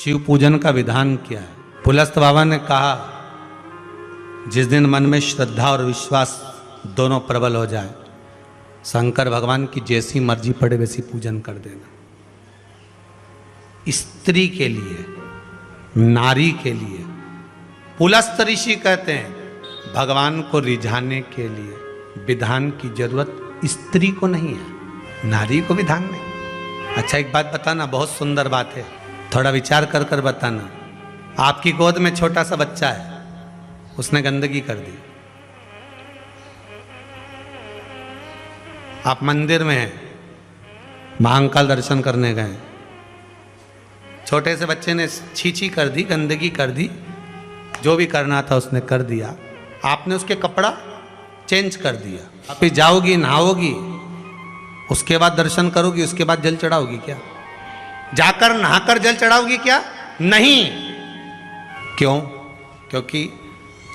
शिव पूजन का विधान क्या है? पुलस्त बाबा ने कहा, जिस दिन मन में श्रद्धा और विश्वास दोनों प्रबल हो जाए, शंकर भगवान की जैसी मर्जी पड़े वैसी पूजन कर देना। स्त्री के लिए, नारी के लिए। पुलस्त ऋषि कहते हैं भगवान को रिझाने के लिए विधान की जरूरत स्त्री को नहीं है, नारी को विधान नहीं। अच्छा एक बात बताना, बहुत सुंदर बात है, थोड़ा विचार कर कर बताना। आपकी गोद में छोटा सा बच्चा है, उसने गंदगी कर दी, आप मंदिर में हैं, महाकाल दर्शन करने गए, छोटे से बच्चे ने छीछी कर दी, गंदगी कर दी, जो भी करना था उसने कर दिया, आपने उसके कपड़ा चेंज कर दिया। आप फिर जाओगी, नहाओगी, उसके बाद दर्शन करोगी, उसके बाद जल चढ़ाओगी क्या? जाकर नहाकर जल चढ़ाओगी क्या? नहीं। क्यों? क्योंकि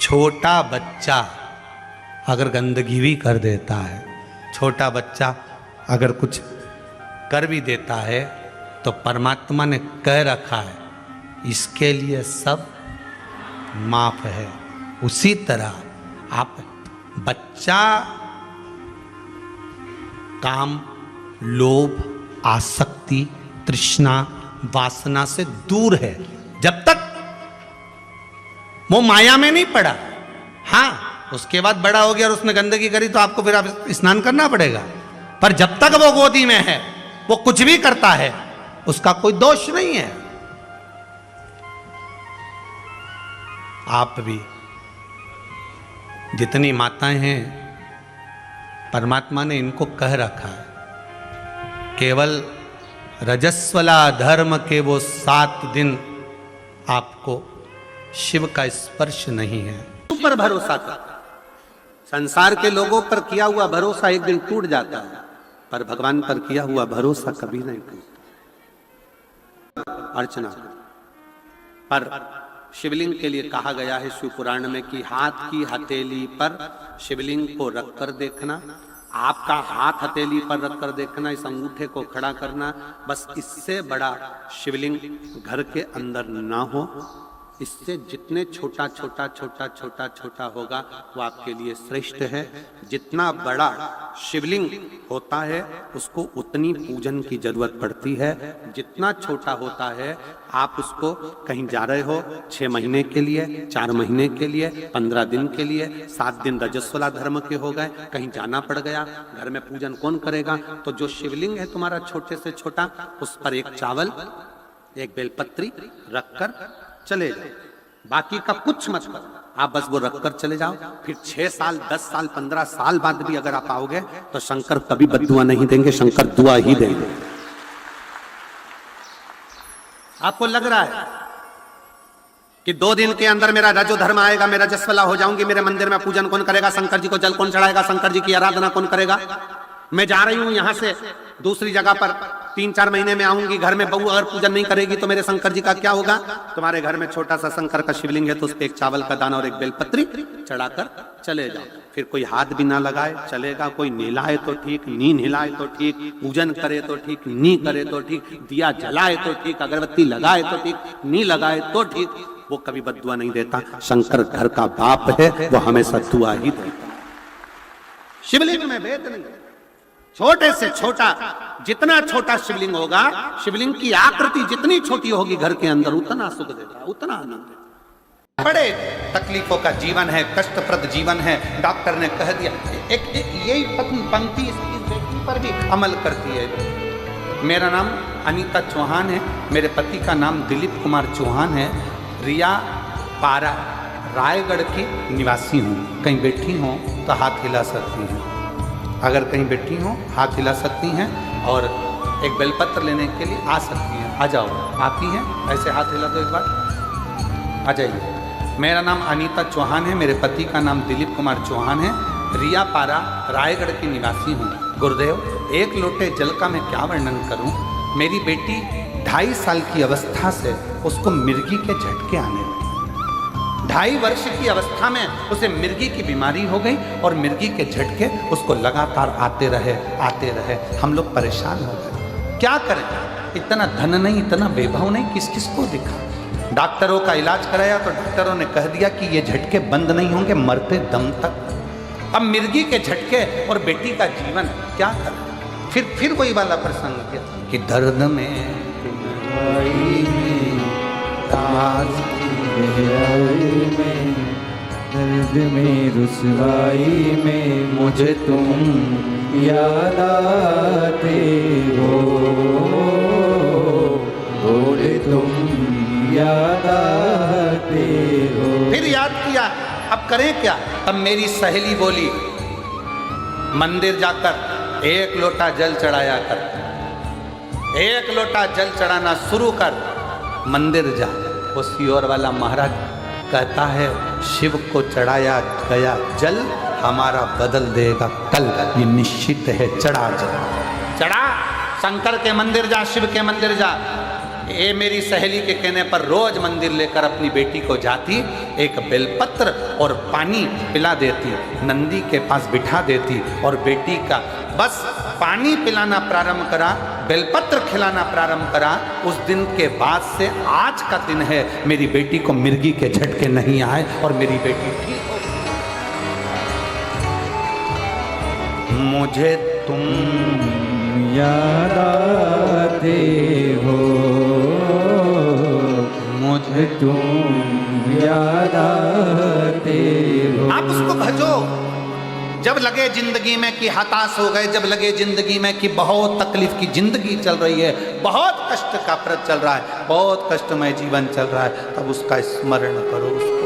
छोटा बच्चा अगर गंदगी भी कर देता है, छोटा बच्चा अगर कुछ कर भी देता है, तो परमात्मा ने कह रखा है इसके लिए सब माफ है। उसी तरह आप बच्चा काम, लोभ, आसक्ति, तृष्णा, वासना से दूर है, जब तक वो माया में नहीं पड़ा। हाँ, उसके बाद बड़ा हो गया और उसने गंदगी करी तो आपको फिर आप स्नान करना पड़ेगा, पर जब तक वो गोदी में है, वो कुछ भी करता है, उसका कोई दोष नहीं है। आप भी जितनी माताएं हैं, परमात्मा ने इनको कह रखा है केवल रजस्वला धर्म के वो 7 दिन आपको शिव का स्पर्श नहीं है। ऊपर भरोसा कर, संसार के लोगों पर किया हुआ भरोसा एक दिन टूट जाता है, पर भगवान पर किया हुआ भरोसा कभी नहीं टूटता। अर्चना पर शिवलिंग के लिए कहा गया है शिव पुराण में कि हाथ की हथेली पर शिवलिंग को रखकर देखना, आपका हाथ हथेली पर रखकर देखना, इस अंगूठे को खड़ा करना, बस इससे बड़ा शिवलिंग घर के अंदर ना हो। इससे जितने छोटा छोटा छोटा छोटा छोटा होगा वो आपके लिए श्रेष्ठ है। जितना बड़ा शिवलिंग होता है उसको उतनी पूजन की जरूरत पड़ती है। जितना छोटा होता है, आप उसको कहीं जा रहे हो 6 महीने के लिए, 4 महीने के लिए, 15 दिन के लिए, 7 दिन रजस्वला धर्म के हो गए, कहीं जाना पड़ गया, घर में पूजन कौन करेगा? तो जो शिवलिंग है तुम्हारा छोटे से छोटा, उस पर एक चावल, एक बेलपत्री रखकर चले जाओ, बाकी का कुछ मत करो, आप बस वो रखकर चले जाओ। फिर 6 साल, 10 साल, 15 साल बाद भी अगर आप आओगे तो शंकर कभी बद्दुआ नहीं देंगे, शंकर दुआ ही देंगे। आपको लग रहा है कि 2 दिन के अंदर मेरा रजो धर्म आएगा, मैं रजस्वला हो जाऊंगी, मेरे मंदिर में पूजन कौन करेगा? शंकर जी को जल कौन चढ़ाएगा? शंकर जी की आराधना कौन करेगा? मैं जा रही हूं यहां से दूसरी जगह पर, 3-4 महीने में आऊंगी, घर में बहू अगर पूजन नहीं करेगी तो मेरे शंकर जी का क्या होगा? तुम्हारे घर में छोटा सा शंकर का शिवलिंग है तो उस पर एक चावल का दाना और एक बेलपत्री चढ़ाकर चले जाओ। फिर कोई हाथ भी ना लगाए चलेगा, कोई नहलाए तो ठीक, नी नहलाए तो ठीक, पूजन करे तो ठीक, नी करे तो ठीक, दिया जलाए तो ठीक, अगरबत्ती लगाए तो ठीक, नी लगाए तो ठीक, वो कभी बद्दुआ नहीं देता। शंकर घर का बाप है, वो हमेशा दुआ ही देता। शिवलिंग में भेद नहीं, छोटे से छोटा, जितना छोटा शिवलिंग होगा, शिवलिंग की आकृति जितनी छोटी होगी घर के अंदर, उतना सुख देगा, उतना आनंद देगा। बड़े तकलीफों का जीवन है, कष्टप्रद जीवन है, डॉक्टर ने कह दिया। एक यही पंक्ति इस व्यक्ति पर भी अमल करती है। मेरा नाम अनीता चौहान है, मेरे पति का नाम दिलीप कुमार चौहान है, रिया पारा रायगढ़ की निवासी हूँ। कहीं बैठी हूँ तो हाथ हिला सकती हैं, अगर कहीं बैठी हो हाथ हिला सकती हैं, और एक बेलपत्र लेने के लिए आ सकती हैं। आ जाओ, आती हैं, ऐसे हाथ हिला दो एक बार, आ जाइए। मेरा नाम अनीता चौहान है, मेरे पति का नाम दिलीप कुमार चौहान है, रिया पारा रायगढ़ की निवासी हूँ। गुरुदेव, 1 लोटे जल का मैं क्या वर्णन करूँ। मेरी बेटी 2.5 साल की अवस्था से उसको मिर्गी के झटके आने लगे। 2.5 वर्ष की अवस्था में उसे मिर्गी की बीमारी हो गई और मिर्गी के झटके उसको लगातार आते रहे। हम लोग परेशान हो गए, क्या करें? इतना धन नहीं, इतना वैभव नहीं, किस किस को दिखा। डॉक्टरों का इलाज कराया तो डॉक्टरों ने कह दिया कि ये झटके बंद नहीं होंगे मरते दम तक। अब मिर्गी के झटके और बेटी का जीवन क्या कर। फिर वही वाला प्रसंग किया कि दर्द में दर्द में रुसवाई में मुझे तुम याद आते हो, बोले तुम याद आते हो। फिर याद किया अब करें क्या। तब मेरी सहेली बोली मंदिर जाकर एक लोटा जल चढ़ाया कर, एक लोटा जल चढ़ाना शुरू कर, मंदिर जा। वो सियोर वाला महाराज कहता है शिव को चढ़ाया गया जल हमारा बदल देगा कल, ये निश्चित है। चढ़ा जल, चढ़ा, शंकर के मंदिर जा, शिव के मंदिर जा। ये मेरी सहेली के कहने पर रोज मंदिर लेकर अपनी बेटी को जाती, एक बेलपत्र और पानी पिला देती, नंदी के पास बिठा देती और बेटी का बस पानी पिलाना प्रारंभ करा, बेलपत्र खिलाना प्रारंभ करा। उस दिन के बाद से आज का दिन है मेरी बेटी को मिर्गी के झटके नहीं आए और मेरी बेटी ठीक हो। मुझे तुम याद आते हो, मुझे तुम याद आते हो। आप उसको भजो जब लगे जिंदगी में कि हताश हो गए, जब लगे जिंदगी में कि बहुत तकलीफ की जिंदगी चल रही है, बहुत कष्ट का प्रत चल रहा है, बहुत कष्टमय जीवन चल रहा है, तब उसका स्मरण करो, उसको